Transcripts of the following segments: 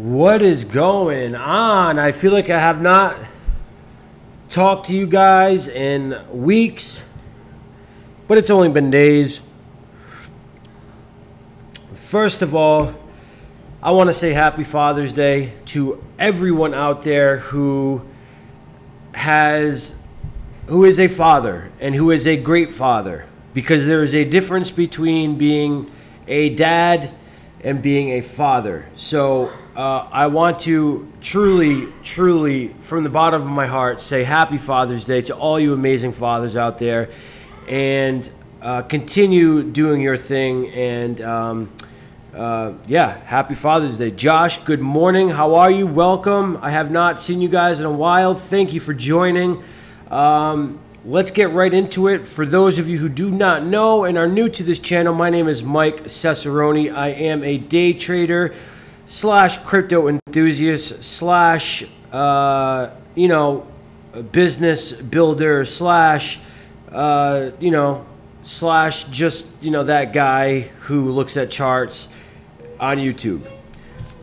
What is going on? I feel like I have not talked to you guys in weeks, but it's only been days. First of all, I want to say happy Father's Day to everyone out there who is a father and who is a great father, because there is a difference between being a dad and being a father. So I want to truly, from the bottom of my heart, say happy Father's Day to all you amazing fathers out there, and continue doing your thing. And yeah, happy Father's Day. Josh, good morning. How are you? Welcome. I have not seen you guys in a while. Thank you for joining. Let's get right into it. For those of you who do not know and are new to this channel, my name is MikeCesSr. I am a day trader slash crypto enthusiast slash business builder slash slash just that guy who looks at charts on YouTube.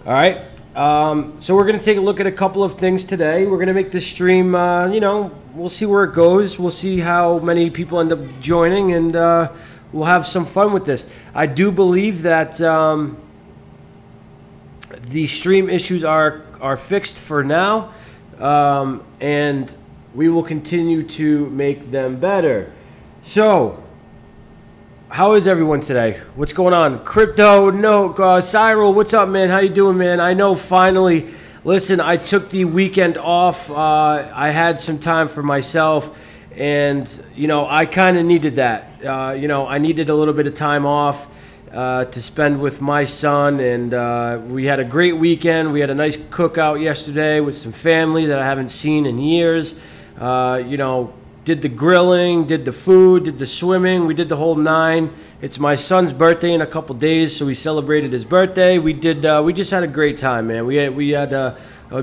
All right. So we're going to take a look at a couple of things today. We're going to make this stream, we'll see where it goes. We'll see how many people end up joining, and we'll have some fun with this. I do believe that the stream issues are fixed for now, and we will continue to make them better. So, how is everyone today? What's going on? Crypto, no, Cyril, what's up, man? How you doing, man? I know, finally. Listen, I took the weekend off. I had some time for myself, and, I kind of needed that. I needed a little bit of time off to spend with my son, and we had a great weekend. We had a nice cookout yesterday with some family that I haven't seen in years. Did the grilling, did the food, did the swimming. We did the whole nine. It's my son's birthday in a couple days, so we celebrated his birthday. We just had a great time, man. We had a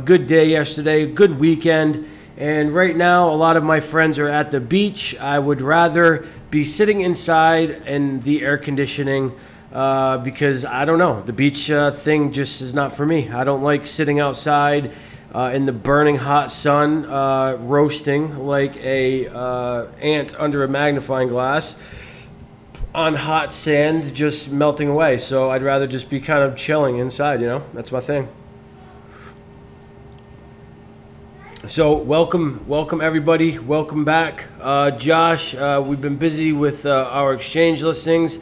good day yesterday, a good weekend. And right now, a lot of my friends are at the beach. I would rather be sitting inside in the air conditioning because, I don't know, the beach thing just is not for me. I don't like sitting outside in the burning hot sun, roasting like a ant under a magnifying glass on hot sand, just melting away. So I'd rather just be kind of chilling inside, that's my thing. So welcome everybody, welcome back. Josh, we've been busy with our exchange listings.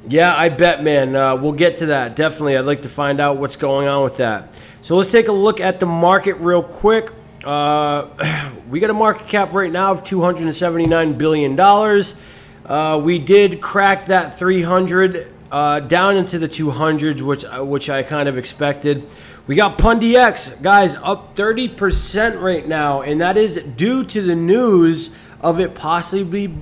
Yeah, I bet, man. We'll get to that. Definitely, I'd like to find out what's going on with that. So let's take a look at the market real quick. We got a market cap right now of $279 billion. We did crack that 300 down into the 200s, which I kind of expected. We got PundyX, guys, up 30% right now, and that is due to the news of it possibly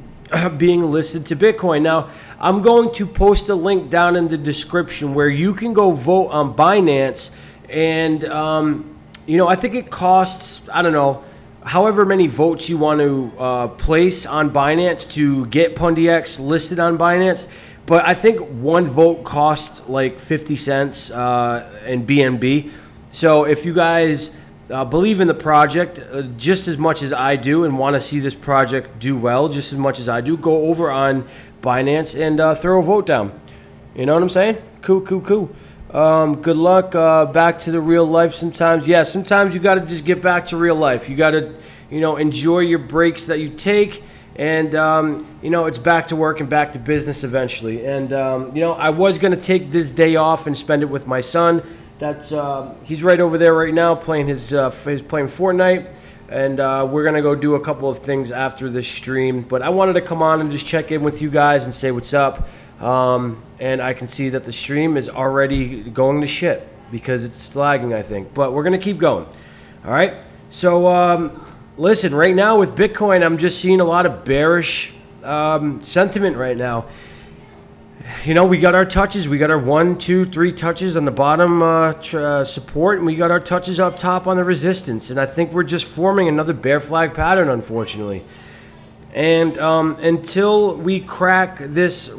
being listed to Bitcoin. Now, I'm going to post a link down in the description where you can go vote on Binance. And, I think it costs, I don't know, however many votes you want to place on Binance to get PundyX listed on Binance. But I think one vote costs like 50 cents in BNB. So if you guys believe in the project just as much as I do and want to see this project do well just as much as I do, go over on Binance and throw a vote down. You know what I'm saying? Cool. Good luck. Back to the real life sometimes. Yeah, sometimes you got to just get back to real life. You got to, enjoy your breaks that you take. And, it's back to work and back to business eventually. And, I was going to take this day off and spend it with my son. That's he's right over there right now playing he's playing Fortnite. And we're going to go do a couple of things after this stream. But I wanted to come on and just check in with you guys and say what's up. And I can see that the stream is already going to shit because it's lagging, I think. But we're going to keep going. All right. So, listen, right now with Bitcoin, I'm just seeing a lot of bearish sentiment right now. We got our touches. We got our 1, 2, 3 touches on the bottom support, and we got our touches up top on the resistance. And I think we're just forming another bear flag pattern, unfortunately. And until we crack this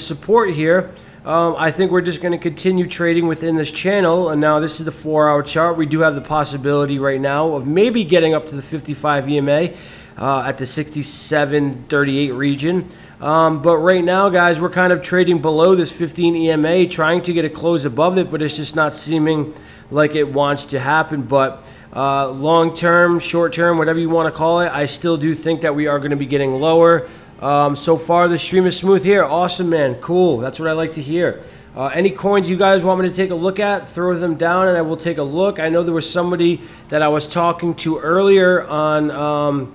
support here, I think we're just going to continue trading within this channel. And now this is the 4-hour chart. We do have the possibility right now of maybe getting up to the 55 EMA at the 67.38 region. But right now, guys, we're kind of trading below this 15 EMA, trying to get a close above it, but it's just not seeming like it wants to happen. But long term, short term, whatever you want to call it, I still do think that we are going to be getting lower. So far, the stream is smooth here. Awesome, man. Cool. That's what I like to hear. Any coins you guys want me to take a look at, throw them down and I will take a look. I know there was somebody that I was talking to earlier on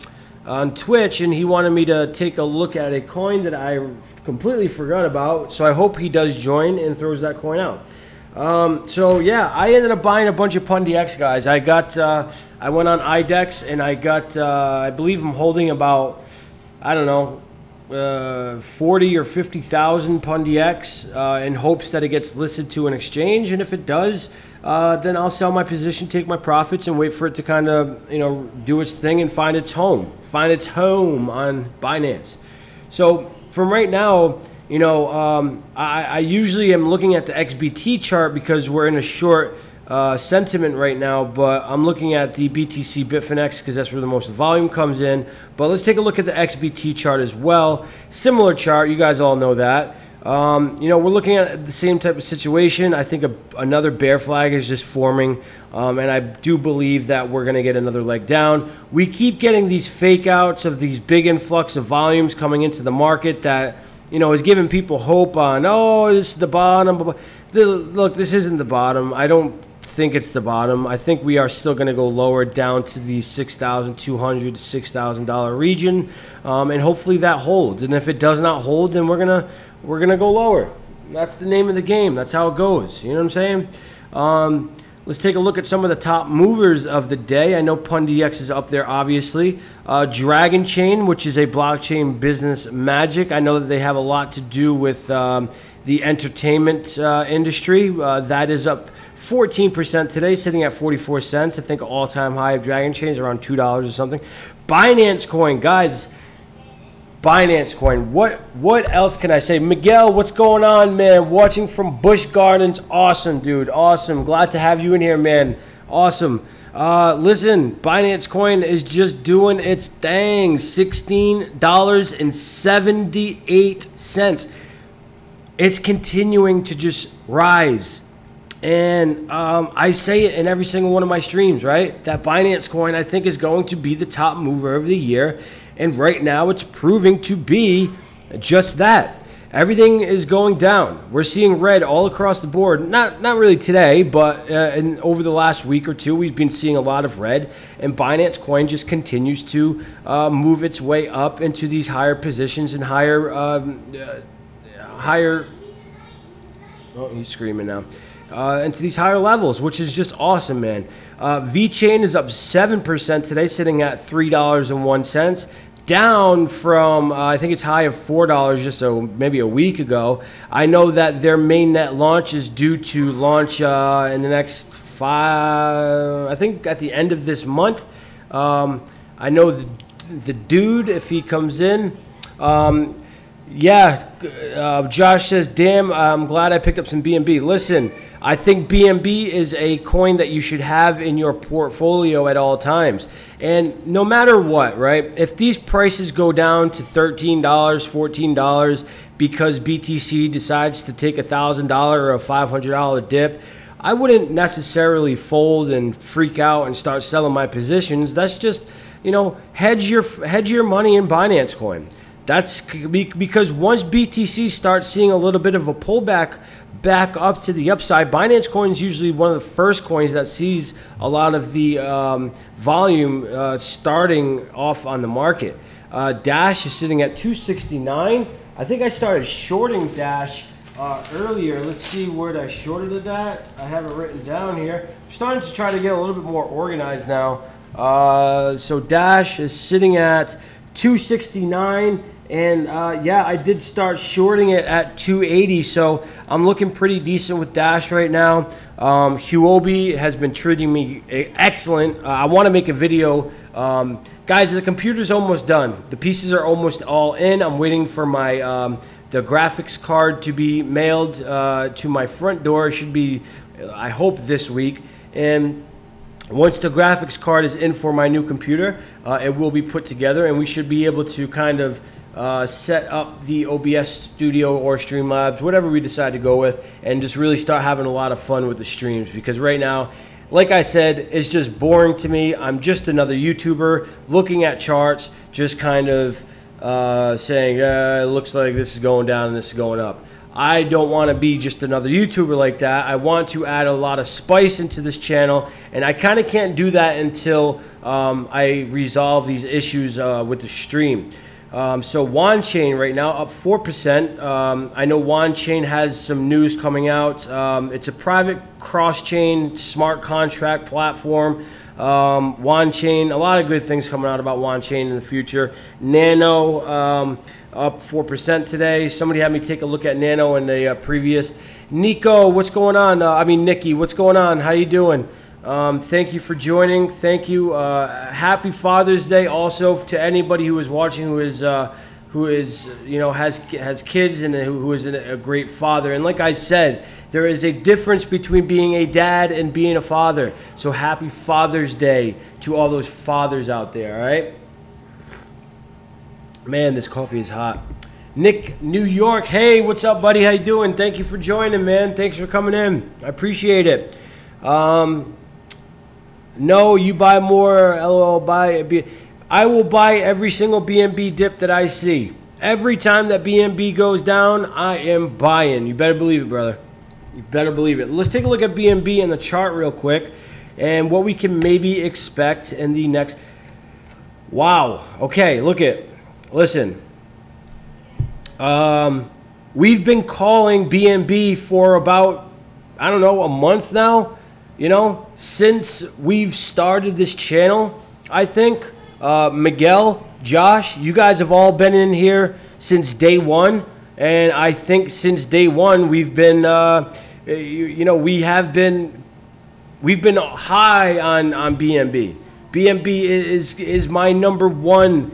Twitch, and he wanted me to take a look at a coin that I completely forgot about. So I hope he does join and throws that coin out. So yeah, I ended up buying a bunch of PundyX, guys. I went on IDEX and I got, I believe I'm holding about, I don't know, 40 or 50,000 PundyX in hopes that it gets listed to an exchange, and if it does, then I'll sell my position, take my profits, and wait for it to kind of, you know, do its thing and find its home on Binance. So from right now, you know, I usually am looking at the XBT chart because we're in a short sentiment right now, but I'm looking at the BTC Bitfinex because that's where the most volume comes in. But let's take a look at the XBT chart as well. Similar chart, you guys all know that. You know, we're looking at the same type of situation. I think another bear flag is just forming, and I do believe that we're going to get another leg down. We keep getting these fake outs of these big influx of volumes coming into the market that, you know, is giving people hope on, oh, this is the bottom. Look, this isn't the bottom. I don't think it's the bottom. I think we are still going to go lower down to the $6,200 to $6,000 region, and hopefully that holds. And if it does not hold, then we're gonna go lower. That's the name of the game. That's how it goes. You know what I'm saying? Let's take a look at some of the top movers of the day. I know PundyX is up there, obviously. Dragon Chain, which is a blockchain business magic. I know that they have a lot to do with the entertainment industry. That is up 14% today, sitting at 44 cents. I think all-time high of Dragon Chain is around $2 or something. Binance Coin, guys. Binance Coin. What else can I say? Miguel, what's going on, man? Watching from Busch Gardens. Awesome, dude. Awesome. Glad to have you in here, man. Awesome. Listen, Binance Coin is just doing its thing. $16.78. It's continuing to just rise. And I say it in every single one of my streams, right? That Binance Coin, I think, is going to be the top mover of the year. And right now, it's proving to be just that. Everything is going down. We're seeing red all across the board. Not really today, but over the last week or two, we've been seeing a lot of red. And Binance Coin just continues to move its way up into these higher positions and higher. Oh, he's screaming now. Into these higher levels, which is just awesome, man. VeChain is up 7% today, sitting at $3.01, down from I think it's high of $4 just maybe a week ago. I know that their mainnet launch is due to launch in the next I think at the end of this month. I know the dude, if he comes in. Yeah, Josh says, damn, I'm glad I picked up some BNB. Listen, I think BNB is a coin that you should have in your portfolio at all times. And no matter what, right, if these prices go down to $13, $14 because BTC decides to take $1,000 or a $500 dip, I wouldn't necessarily fold and freak out and start selling my positions. That's just, you know, hedge your money in Binance Coin. That's because once BTC starts seeing a little bit of a pullback back up to the upside, Binance Coin is usually one of the first coins that sees a lot of the volume starting off on the market. Dash is sitting at 269. I think I started shorting Dash earlier. Let's see where I shorted it at. I have it written down here. I'm starting to try to get a little bit more organized now. So Dash is sitting at 269. And yeah, I did start shorting it at 280, so I'm looking pretty decent with Dash right now. Huobi has been treating me excellent. I want to make a video Guys, the computer's almost done. The pieces are almost all in. I'm waiting for my the graphics card to be mailed to my front door. It should be, I hope, this week. And once the graphics card is in for my new computer, it will be put together, and we should be able to kind of set up the OBS studio or Streamlabs, whatever we decide to go with, and just really start having a lot of fun with the streams. Because right now, like I said, it's just boring to me. I'm just another YouTuber looking at charts, just kind of saying, it looks like this is going down and this is going up. I don't want to be just another YouTuber like that. I want to add a lot of spice into this channel, and I kind of can't do that until I resolve these issues with the stream. So Won Chain right now up 4%. I know Won Chain has some news coming out. It's a private cross-chain smart contract platform. Won Chain, a lot of good things coming out about Won Chain in the future. Nano up 4% today. Somebody had me take a look at Nano in the previous. Nico, what's going on? Nikki, what's going on? How you doing? Thank you for joining. Thank you. Happy Father's Day also to anybody who is watching who is has kids and who is a great father. And like I said, there is a difference between being a dad and being a father. So happy Father's Day to all those fathers out there, all right? Man, this coffee is hot. Nick, New York. Hey, what's up, buddy? How you doing? Thank you for joining, man. Thanks for coming in. I appreciate it. No, you buy more. LOL, buy. I will buy every single BNB dip that I see. Every time that BNB goes down, I am buying. You better believe it, brother. You better believe it. Let's take a look at BNB in the chart real quick and what we can maybe expect in the next. Wow. Okay, look at. Listen. We've been calling BNB for about, I don't know, a month now. You know, since we've started this channel, I think. Miguel, Josh, you guys have all been in here since day one. And I think since day one, we've been, we've been high on BNB. BNB is my #1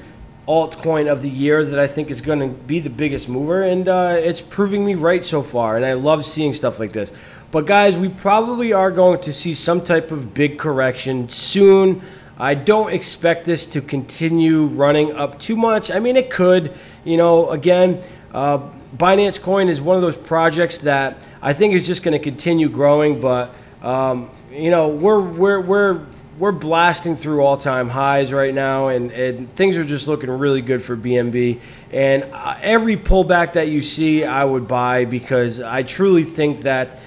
altcoin of the year that I think is going to be the biggest mover. And it's proving me right so far. And I love seeing stuff like this. But guys, we probably are going to see some type of big correction soon. I don't expect this to continue running up too much. I mean, it could. You know, again, Binance Coin is one of those projects that I think is just going to continue growing. But you know, we're blasting through all-time highs right now, and things are just looking really good for BNB. And every pullback that you see, I would buy, because I truly think that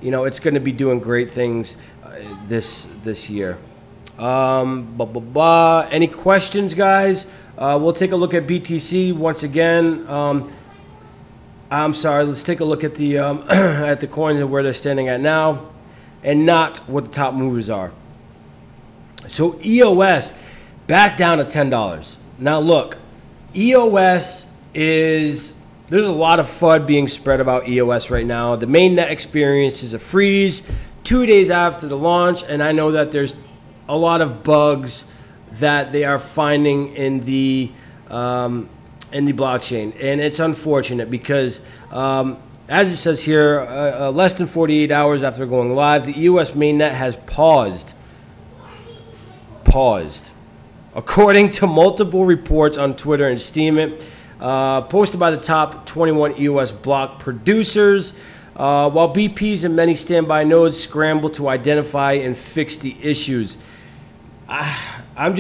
you know, it's going to be doing great things this year. Any questions, guys? We'll take a look at BTC once again. I'm sorry. Let's take a look at the at the coins and where they're standing at now, and not what the top movers are. So EOS back down to $10. Now look, EOS is. There's a lot of FUD being spread about EOS right now. The mainnet experience is a freeze 2 days after the launch, and I know that there's a lot of bugs that they are finding in the blockchain, and it's unfortunate because, as it says here, less than 48 hours after going live, the EOS mainnet has paused. According to multiple reports on Twitter and Steemit, posted by the top 21 EOS block producers, while BPs and many standby nodes scramble to identify and fix the issues. I'm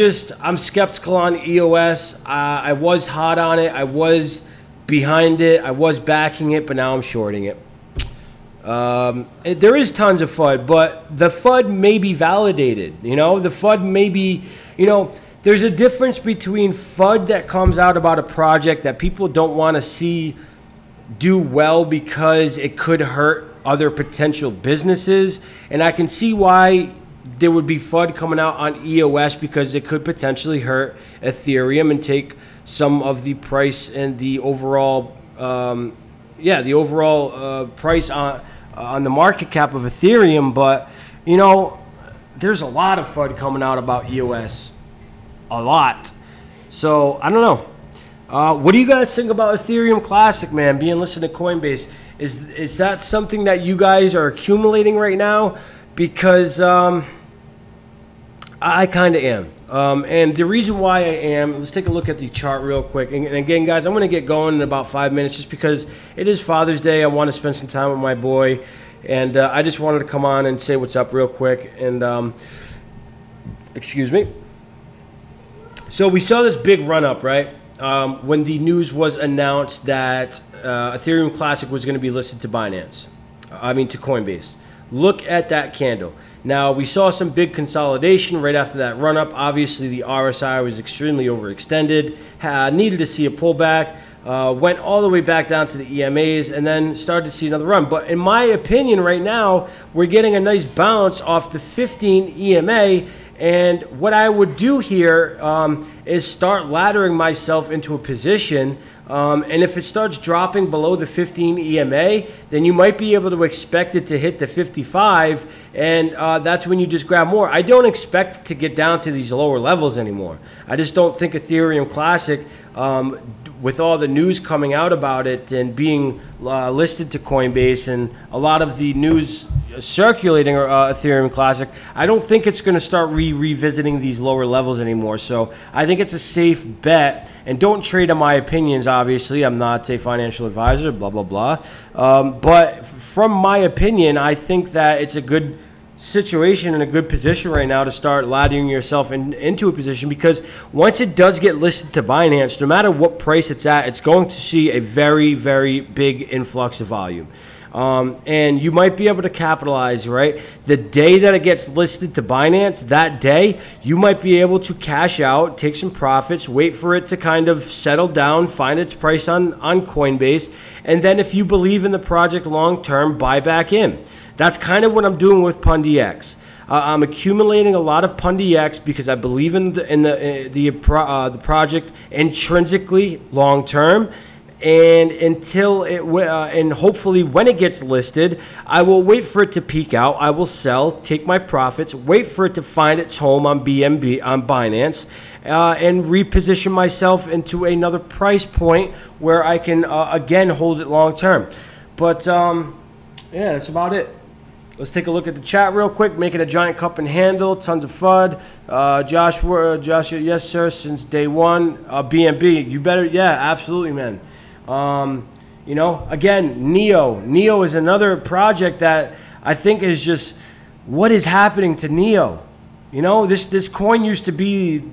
skeptical on EOS. I was hot on it. I was behind it. I was backing it, but now I'm shorting it. There is tons of FUD, but the FUD may be validated. You know, the FUD may be, you know, there's a difference between FUD that comes out about a project that people don't want to see do well because it could hurt other potential businesses. And I can see why there would be FUD coming out on EOS, because it could potentially hurt Ethereum and take some of the price and the overall, price on the market cap of Ethereum. But, you know, there's a lot of FUD coming out about EOS. a lot. So I don't know. What do you guys think about Ethereum Classic, man, being listed at Coinbase? Is that something that you guys are accumulating right now? Because I kind of am. And the reason why I am, let's take a look at the chart real quick. And again, guys, I'm going to get going in about 5 minutes just because it is Father's Day. I want to spend some time with my boy. And I just wanted to come on and say what's up real quick. And excuse me. So we saw this big run up, right? When the news was announced that Ethereum Classic was going to be listed to Binance. To Coinbase. Look at that candle. Now, we saw some big consolidation right after that run-up. Obviously, the RSI was extremely overextended, needed to see a pullback, went all the way back down to the EMAs, and then started to see another run. But in my opinion, right now, we're getting a nice bounce off the 15 EMA, and what I would do here is start laddering myself into a position. And if it starts dropping below the 15 EMA, then you might be able to expect it to hit the 55, and that's when you just grab more. I don't expect it to get down to these lower levels anymore. I just don't think Ethereum Classic, with all the news coming out about it and being listed to Coinbase and a lot of the news circulating Ethereum Classic, I don't think it's going to start revisiting these lower levels anymore. So I think it's a safe bet. And don't trade on my opinions, obviously. I'm not a financial advisor, blah, blah, blah. But from my opinion, I think that it's a good situation and a good position right now to start laddering yourself into a position, because once it does get listed to Binance, no matter what price it's at, it's going to see a very, very big influx of volume. And you might be able to capitalize, right? The day that it gets listed to Binance, that day, you might be able to cash out, take some profits, wait for it to kind of settle down, find its price on Coinbase, and then if you believe in the project long term, buy back in. That's kind of what I'm doing with PundyX. I'm accumulating a lot of PundyX because I believe in the project intrinsically long term. And until it, and hopefully when it gets listed, I will wait for it to peak out. I will sell, take my profits, wait for it to find its home on BNB, on Binance, and reposition myself into another price point where I can again hold it long term. But yeah, that's about it. Let's take a look at the chat real quick. Making a giant cup and handle, tons of FUD. Josh, yes sir, since day one. BNB, you better, yeah, absolutely, man. You know, again, Neo is another project that I think is just, what is happening to Neo? You know, this coin used to be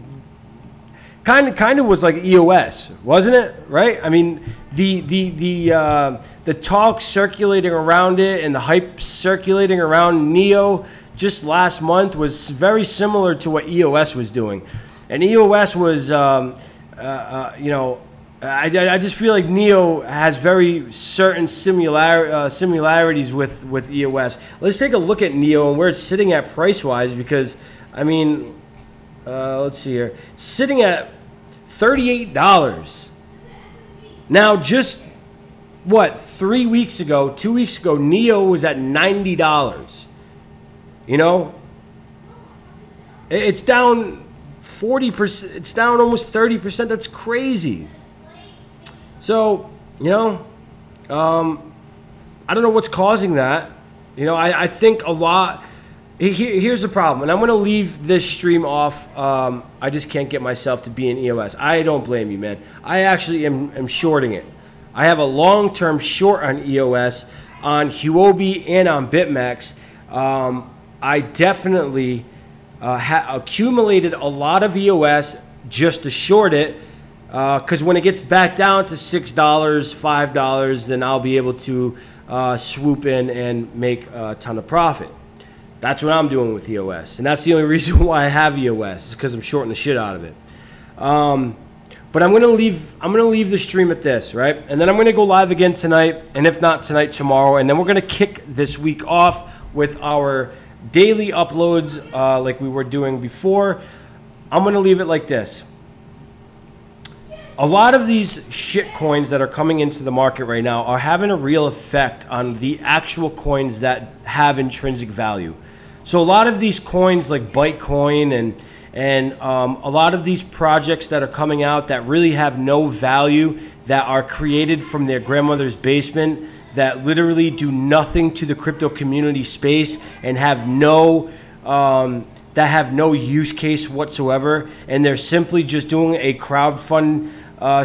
kind of was like EOS, wasn't it? Right? I mean, the talk circulating around it and the hype circulating around Neo just last month was very similar to what EOS was doing, and EOS was, you know. I just feel like Neo has very certain similarities with EOS. Let's take a look at Neo and where it's sitting at price-wise, because, I mean, let's see here. Sitting at $38. Now, just, what, 3 weeks ago, 2 weeks ago, Neo was at $90. You know? It's down 40%. It's down almost 30%. That's crazy. So, you know, I don't know what's causing that. You know, I think a lot. Here's the problem, and I'm going to leave this stream off. I just can't get myself to be in EOS. I don't blame you, man. I actually am shorting it. I have a long-term short on EOS, on Huobi, and on BitMEX. I definitely accumulated a lot of EOS just to short it. Because when it gets back down to $6, $5, then I'll be able to swoop in and make a ton of profit. That's what I'm doing with EOS, and that's the only reason why I have EOS, is because I'm shorting the shit out of it. But I'm gonna leave the stream at this, right? And then I'm gonna go live again tonight, and if not tonight, tomorrow. And then we're gonna kick this week off with our daily uploads, like we were doing before. I'm gonna leave it like this. A lot of these shit coins that are coming into the market right now are having a real effect on the actual coins that have intrinsic value. So a lot of these coins like Bytecoin And a lot of these projects that are coming out that really have no value, that are created from their grandmother's basement, that literally do nothing to the crypto community space and have no use case whatsoever, and they're simply just doing a crowdfund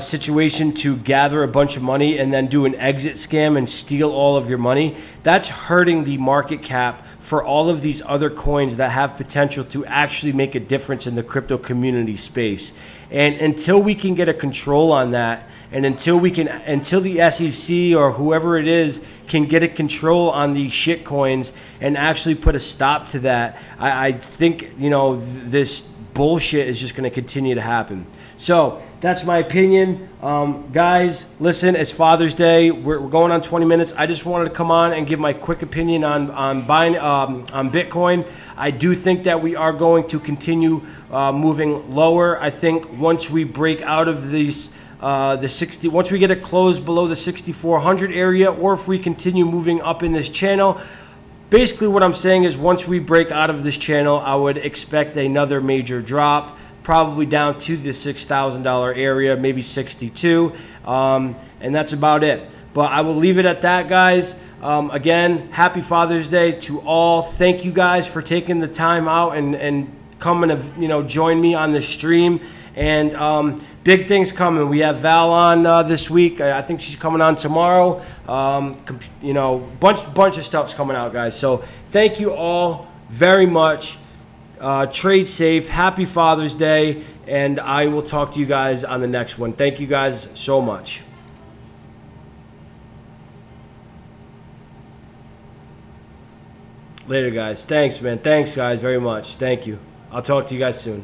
situation to gather a bunch of money and then do an exit scam and steal all of your money. That's hurting the market cap for all of these other coins that have potential to actually make a difference in the crypto community space. And until we can get a control on that, and until the SEC or whoever it is can get a control on these shit coins and actually put a stop to that, I think, you know, this bullshit is just going to continue to happen. So that's my opinion. Guys, listen, it's Father's Day. We're going on 20 minutes. I just wanted to come on and give my quick opinion on buying on Bitcoin. I do think that we are going to continue moving lower. I think once we break out of these once we get it closed below the 6,400 area, or if we continue moving up in this channel, basically what I'm saying is once we break out of this channel, I would expect another major drop, probably down to the $6,000 area, maybe 62, and that's about it. But I will leave it at that, guys. Again, happy Father's Day to all. Thank you guys for taking the time out and coming to, you know, join me on the stream. And big things coming. We have Val on this week. I think she's coming on tomorrow. You know, bunch of stuff's coming out, guys. So thank you all very much. Trade safe. Happy Father's Day. And I will talk to you guys on the next one. Thank you guys so much. Later, guys. Thanks, man. Thanks, guys, very much. Thank you. I'll talk to you guys soon.